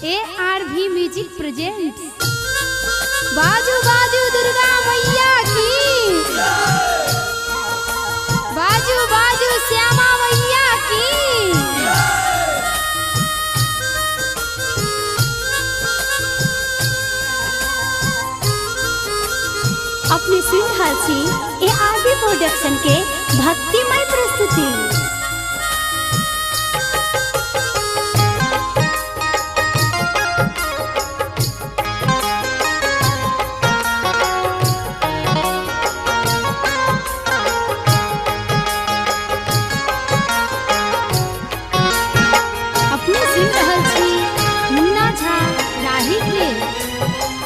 ARV music presents. बाजू बाजू दुर्गा मैया की, बाजू बाजू श्यामा मैया की। अपने सुन रहल छी ARV प्रोडक्शन के भक्तिमय प्रस्तुति।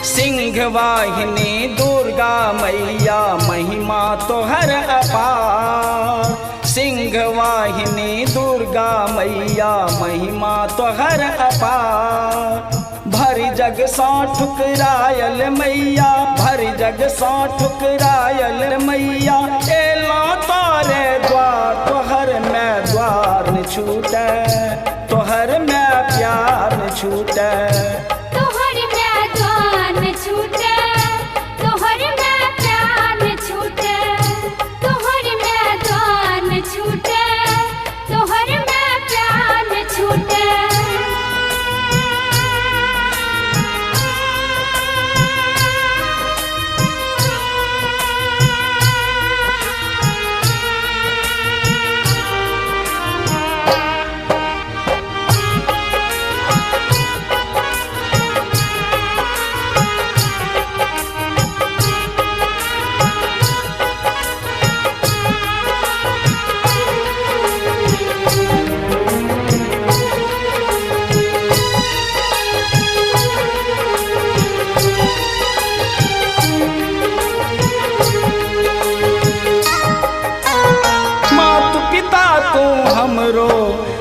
सिंहवाहिनी दुर्गा मैया महिमा तोहर अपार। सिंहवाहिनी दुर्गा मैया महिमा तोहर अपार। भरी जग सा ठुकरायल मैया, भरी जग सा ठुकरायल मैया। एला तारे द्वार तोहर में द्वार न छूटे, तोहर में प्यार न छूटे।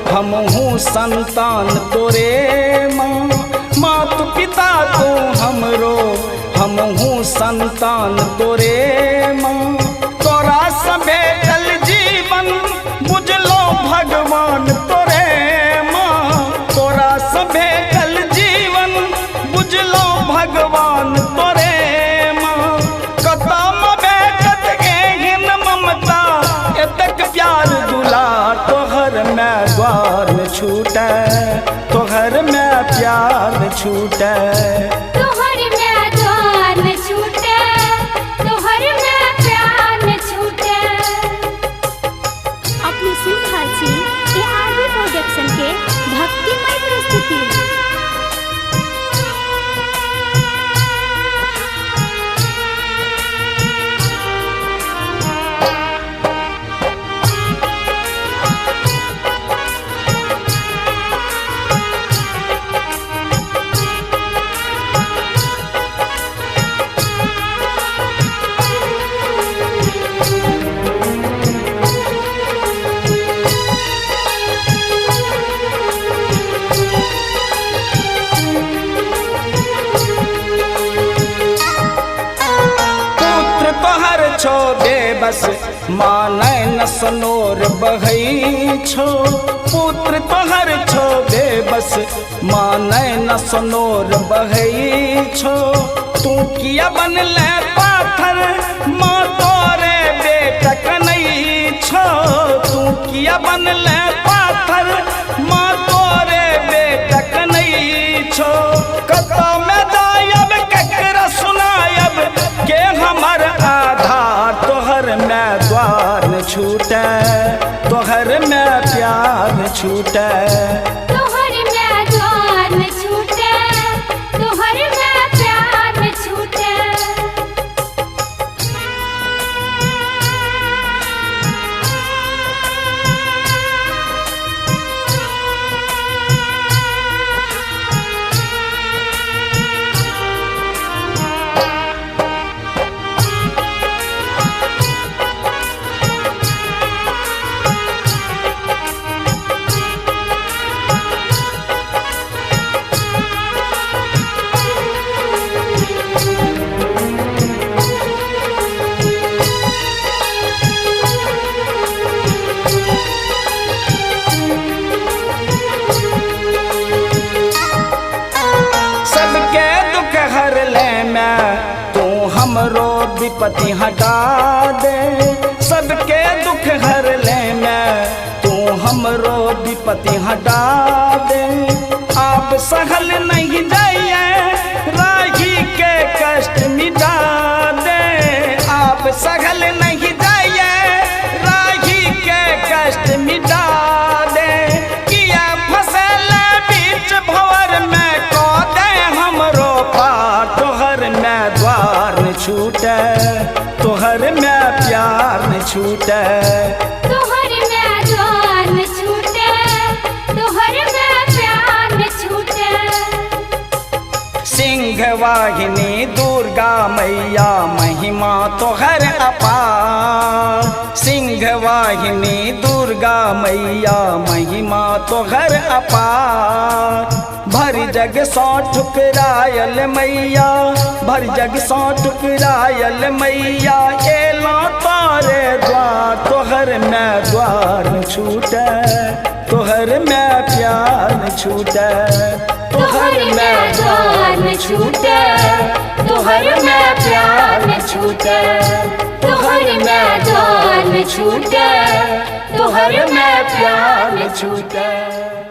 हमहूँ संतान तोरे माँ, मात पिता तो हमरो हमहूँ संतान तोरे माँ। तोरा से भेटल जीवन बुझलो भगवान तोरे माँ। तोरा से भेटल जीवन बुझलो भगवान तोरे माँ। कता में भेटत एहन ममता, एतक प्यार दुलार। तोहर में द्वार न छूटे, तोहर में प्यार न छूटे। तोहर में द्वार न छूटे, तोहर में प्यार न छूटे। अपनी सुनता छी ARV प्रोडक्शन के भक्तिमय प्रस्तुति। छो बेबस मानै न सनोर बहै छो। पुत्र तोहर छो बेबस मानै न सनोर बहै छो। तू किया बनले पाथर माँ तोरे बेटक नहीं छो। तू किया बनले पाथर माँ तोरे बेटक नहीं छो। कतो में दायब ककरा सुनायब के हमर आधार। तोहर में द्वार न छूटे, तोहर में प्यार न छूटे। तोहर में द्वार न छूटे, तोहर में प्यार न छूटे। हमरो विपत्ति हटा दे, सबके दुख हर ले मैं, तू हमरो विपत्ति हटा दे। आप सहल नहीं जाइए राही के कष्ट मिटा दे, आप सहल नहीं जाइए राही के कष्ट मिटा दे। किया फसल बीच भंवर में को दे हमरो पार, तोहर में द्वार न छूटे, तोहर में प्यार न छूटे, तोहर में द्वार न छूटे, तोहर में प्यार न छूटे। सिंह वाहिनी दुर्गा मैया महिमा तोहर अपार, सिंह वाहिनी दुर्गा मैया महिमा तोहर अपार। भर जग सौ ठुकरायल मैया, भर जग सौ ठुकरायल मैया, एला तारे द्वार, तोहर में द्वार न छूटे, तोहर में प्यार न छूटे, तोहर में द्वार न छूटे, तोहर में प्यार न छूटे, तोहर में द्वार न छूटे, तोहर में प्यार न छूटे।